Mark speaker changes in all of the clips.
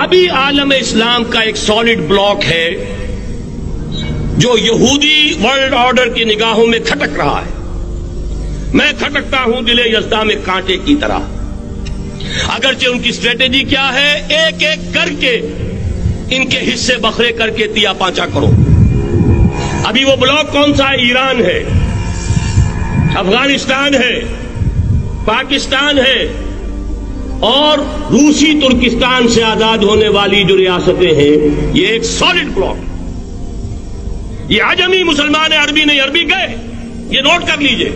Speaker 1: ابھی عالم اسلام کا ایک سالڈ بلاک ہے جو یہودی ورلڈ آرڈر کی نگاہوں میں کھٹک رہا ہے. میں کھٹکتا ہوں دل یزداں میں کانٹے کی طرح. اگرچہ ان کی اسٹریٹجی کیا ہے, ایک ایک کر کے ان کے حصے بکھرے کر کے تیا پانچا کرو. ابھی وہ بلاک کون سا ہے؟ ایران ہے, افغانستان ہے, پاکستان ہے اور روسی ترکستان سے آزاد ہونے والی جو ریاستیں ہیں, یہ ایک سالڈ بلاک. یہ عجمی مسلمان عربی نہیں, عربی گئے, یہ نوٹ کر لیجئے.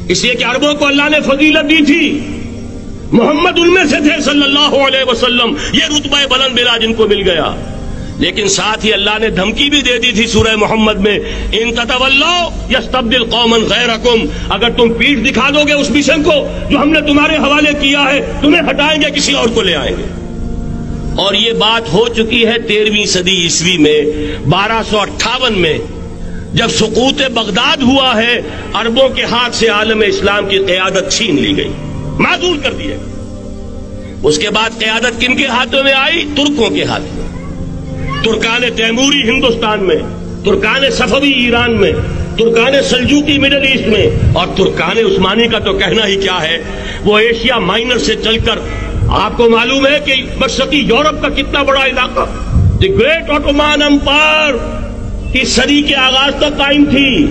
Speaker 1: اس لیے کہ عربوں کو اللہ نے فضیلت دی تھی, محمد ان میں سے تھے صلی اللہ علیہ وسلم, یہ رتبہ بلند ملا جن کو مل گیا. لیکن ساتھ ہی اللہ نے دھمکی بھی دے دی تھی سورہ محمد میں, ان تتولوا یستبدل قوما غیرکم, اگر تم پیٹھ دکھا دو گے اس مشن کو جو ہم نے تمہارے حوالے کیا ہے, تمہیں ہٹائیں گے, کسی اور کو لے آئیں گے. اور یہ بات ہو چکی ہے 13ویں صدی عیسوی میں, 1258 میں جب سقوط بغداد ہوا ہے, عربوں کے ہاتھ سے عالم اسلام کی قیادت چھین لی گئی, معزول کر دیے. اس کے بعد قیادت کن کے ہاتھوں میں آئی؟ ترکوں کے ہاتھ میں. ترکان تیموری ہندوستان میں, ترکان صفوی ایران میں, ترکان سلجوقی مڈل ایسٹ میں, اور ترکان عثمانی کا تو کہنا ہی کیا ہے. وہ ایشیا مائنر سے چل کر آپ کو معلوم ہے کہ مشرقی یورپ کا کتنا بڑا علاقہ, دی گریٹ آٹومان امپائر اس صدی کے آغاز تک قائم تھی.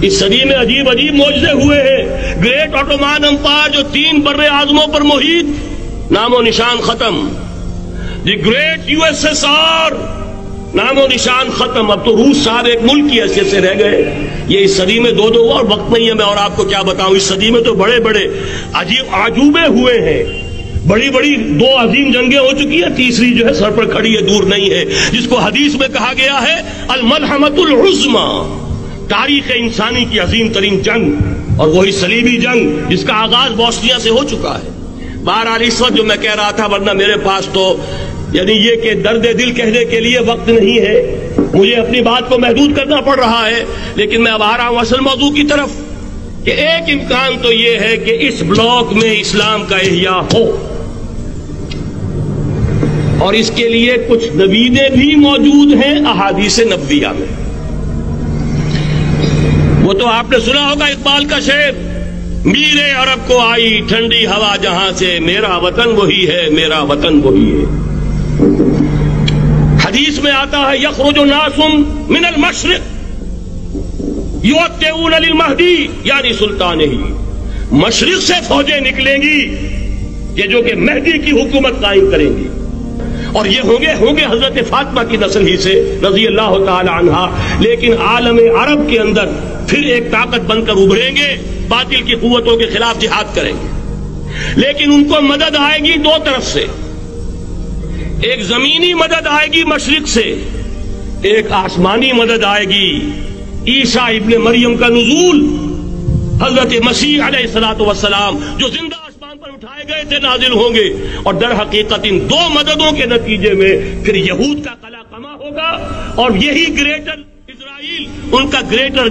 Speaker 1: اس صدی میں عجیب عجیب معجزے ہوئے ہیں. گریٹ آٹومان امپائر جو 3 بر اعظموں پر محیط, نام و نشان ختم. The great U S S R, نام و نشان ختم. اب تو روس صاحب ایک ملک کی حیثیت سے رہ گئے. یہ اس صدی میں 2 اور وقت نہیں ہے میں اور آپ کو کیا بتاؤں. اس صدی میں تو بڑے بڑے عجیب عجوبے ہوئے ہیں, بڑی بڑی 2 عظیم جنگیں ہو چکی ہیں, تیسری جو ہے سر پر کھڑی ہے, دور نہیں ہے, جس کو حدیث میں کہا گیا ہے الملحمۃ العظمی, تاریخ انسانی کی عظیم ترین جنگ, اور وہی صلیبی جنگ جس کا آغاز بوسنیا سے ہو چکا ہے. بہرحال اس وقت جو میں کہہ رہا تھا, ورنہ میرے پاس تو یعنی یہ کہ درد دل کہنے کے لیے وقت نہیں ہے, مجھے اپنی بات کو محدود کرنا پڑ رہا ہے. لیکن میں اب آ رہا ہوں اصل موضوع کی طرف, کہ ایک امکان تو یہ ہے کہ اس بلاک میں اسلام کا احیاء ہو, اور اس کے لیے کچھ نویدیں بھی موجود ہیں احادیث نبویہ میں. وہ تو آپ نے سنا ہوگا اقبال کا شعر, میرے عرب کو آئی ٹھنڈی ہوا جہاں سے, میرا وطن وہی ہے, میرا وطن وہی ہے. حدیث میں آتا ہے یخرج ناس من المشرق یؤتون للمہدی یعنی سلطان ہی, مشرق سے فوجیں نکلیں گی کہ جو کہ مہدی کی حکومت قائم کریں گی, اور یہ ہوں گے حضرت فاطمہ کی نسل ہی سے رضی اللہ تعالی عنہا. لیکن عالم عرب کے اندر پھر ایک طاقت بن کر ابھریں گے, باطل کی قوتوں کے خلاف جہاد کریں گے. لیکن ان کو مدد آئے گی 2 طرف سے, ایک زمینی مدد آئے گی مشرق سے, ایک آسمانی مدد آئے گی. عیسیٰ ابن مریم کا نزول, حضرت مسیح علیہ الصلوۃ والسلام جو زندہ آسمان پر اٹھائے گئے تھے نازل ہوں گے, اور در حقیقت ان 2 مددوں کے نتیجے میں پھر یہود کا قلع قمع ہوگا, اور یہی گریٹر اسرائیل ان کا گریٹر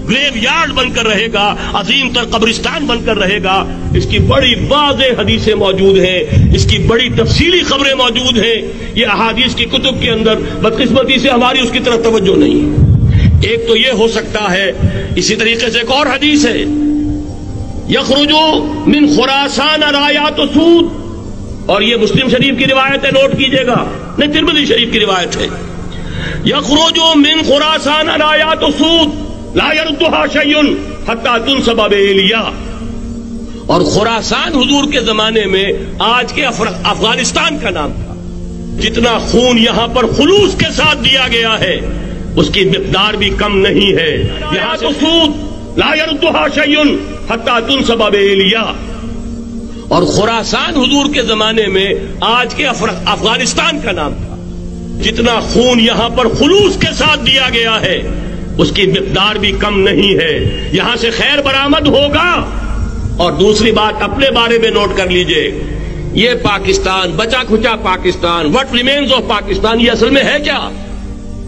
Speaker 1: گریو یارڈ بن کر رہے گا, عظیم تر قبرستان بن کر رہے گا. اس کی بڑی واضح حدیثیں موجود ہیں, اس کی بڑی تفصیلی خبریں موجود ہیں. یہ احادیث کی کتب کے اندر بدقسمتی سے ہماری اس کی طرف توجہ نہیں ہے. ایک تو یہ ہو سکتا ہے. اسی طریقے سے ایک اور حدیث ہے, یخرج من خراسان رایات سود, اور یہ مسلم شریف کی روایت ہے, نوٹ کیجئے گا, نہیں ترمذی شریف کی روایت ہے. یخرج من خراسان رایات سود لا يردها شيء حتى تنصب بإيلیا. اور خراسان حضور کے زمانے میں آج کے افغانستان کا نام تھا. جتنا خون یہاں پر خلوص کے ساتھ دیا گیا ہے اس کی مقدار بھی کم نہیں ہے. یہاں سے سود لا يردها شيء حتى تنصب بإيلیا. اور خراسان حضور کے زمانے میں آج کے افغانستان کا نام تھا. جتنا خون یہاں پر خلوص کے ساتھ دیا گیا ہے اس کی مقدار بھی کم نہیں ہے. یہاں سے خیر برآمد ہوگا. اور دوسری بات اپنے بارے میں نوٹ کر لیجئے, یہ پاکستان, بچا کھچا Pakistan, what remains of Pakistan, یہ اصل میں ہے کیا؟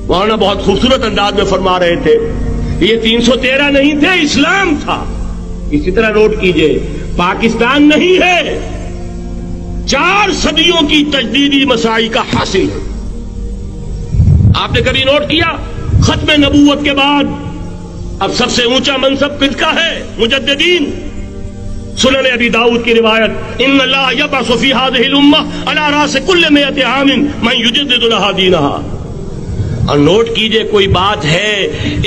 Speaker 1: مولانا بہت خوبصورت انداز میں فرما رہے تھے, یہ 313 نہیں تھے, اسلام تھا. اسی طرح نوٹ کیجئے, پاکستان نہیں ہے, 4 صدیوں کی تجدیدی مساعی کا حاصل ہے۔ آپ نے کبھی نوٹ کیا ختم نبوت کے بعد اب سب سے اونچا منصب کس کا ہے؟ مجددین۔ سنن ابی داؤد کی روایت، ان اللہ یبعث فی هذه الامہ علی راس کل 100 عام من یجدد لها دینها۔ اور نوٹ کیجئے کوئی بات ہے،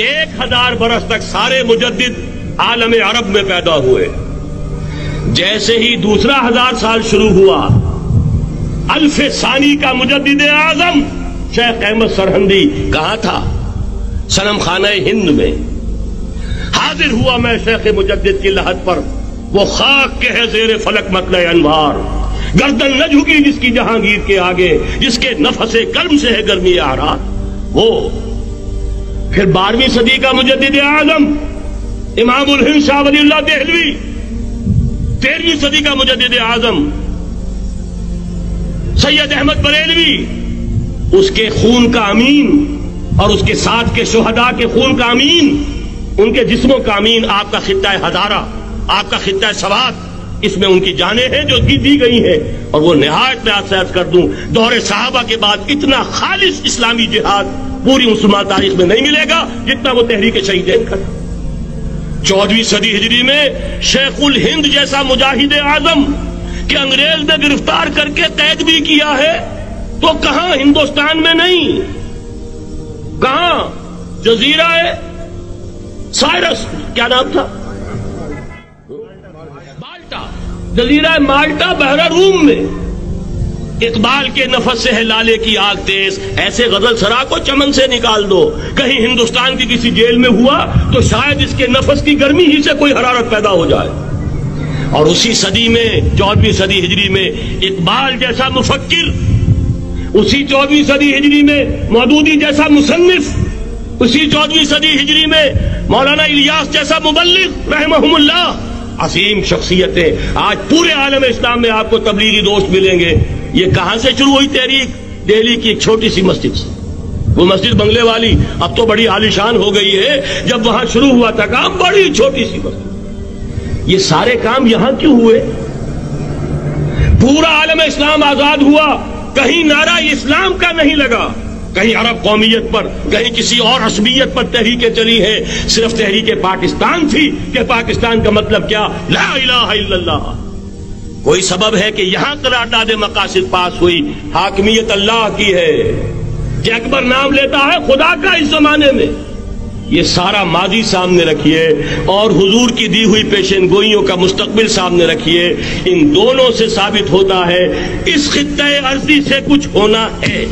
Speaker 1: 1000 برس تک سارے مجدد عالم عرب میں پیدا ہوئے، جیسے ہی دوسرا 1000 سال شروع ہوا، الف ثانی کا مجدد اعظم شیخ احمد سرہندی کہاں تھا؟ صنم خانہ ہند میں حاضر ہوا۔ میں شیخ مجدد کی لحد پر، وہ خاک کے ہے زیر فلک مطلع انوار، گردن نہ جھکی جس کی جہانگیر کے آگے، جس کے نفس گرم سے ہے گرمی آرات وہ۔ پھر 12ویں صدی کا مجدد اعظم امام الہند شاہ ولی اللہ دہلوی، 13ویں صدی کا مجدد اعظم سید احمد بریلوی، اس کے خون کا امین اور اس کے ساتھ کے شہداء کے خون کا امین، ان کے جسموں کا امین آپ کا خطہ ہزارہ، آپ کا خطہ سوات، اس میں ان کی جانیں ہیں جو دی گئی ہیں۔ اور وہ نہایت میں آپ سے عرض کر دوں، دور صحابہ کے بعد اتنا خالص اسلامی جہاد پوری مسلمان تاریخ میں نہیں ملے گا جتنا وہ تحریک شہیدین کا تھا۔ 14ویں صدی ہجری میں شیخ الہند جیسا مجاہد اعظم کہ انگریز نے گرفتار کر کے قید بھی کیا ہے، تو کہاں ہندوستان میں نہیں، کہاں جزیرہ سائرس، کیا نام تھا؟ مالٹا، جزیرہ مالٹا بحر روم میں۔ اقبال کے نفس سے ہے لالے کی آگ تیز، ایسے غزل سرا کو چمن سے نکال دو۔ کہیں ہندوستان کی کسی جیل میں ہوا تو شاید اس کے نفس کی گرمی ہی سے کوئی حرارت پیدا ہو جائے۔ اور اسی صدی میں 14ویں صدی ہجری میں اقبال جیسا مفکر، اسی 14ویں صدی ہجری میں مودودی جیسا مصنف، اسی 14ویں صدی ہجری میں مولانا الیاس جیسا مبلغ رحمہم اللہ، عظیم شخصیتیں آج پورے عالم اسلام میں آپ کو تبلیغی دوست ملیں گے۔ یہ کہاں سے شروع ہوئی تحریک؟ دہلی کی ایک چھوٹی سی مسجد سے، وہ مسجد بنگلے والی اب تو بڑی عالیشان ہو گئی ہے، جب وہاں شروع ہوا تھا کام بڑی چھوٹی سی مسجد۔ یہ سارے کام یہاں کیوں ہوئے؟ پورا عالم اسلام آزاد ہوا، کہیں نعرہ اسلام کا نہیں لگا، کہیں عرب قومیت پر، کہیں کسی اور عصبیت پر تحریکیں چلی ہیں، صرف تحریک پاکستان تھی کہ پاکستان کا مطلب کیا؟ لا الہ الا اللہ۔ کوئی سبب ہے کہ یہاں قرارداد مقاصد پاس ہوئی، حاکمیت اللہ کی ہے کہ اکبر نام لیتا ہے خدا کا اس زمانے میں۔ یہ سارا ماضی سامنے رکھیے اور حضور کی دی ہوئی پیشن گوئیوں کا مستقبل سامنے رکھیے، ان دونوں سے ثابت ہوتا ہے اس خطہ ارضی سے کچھ ہونا ہے۔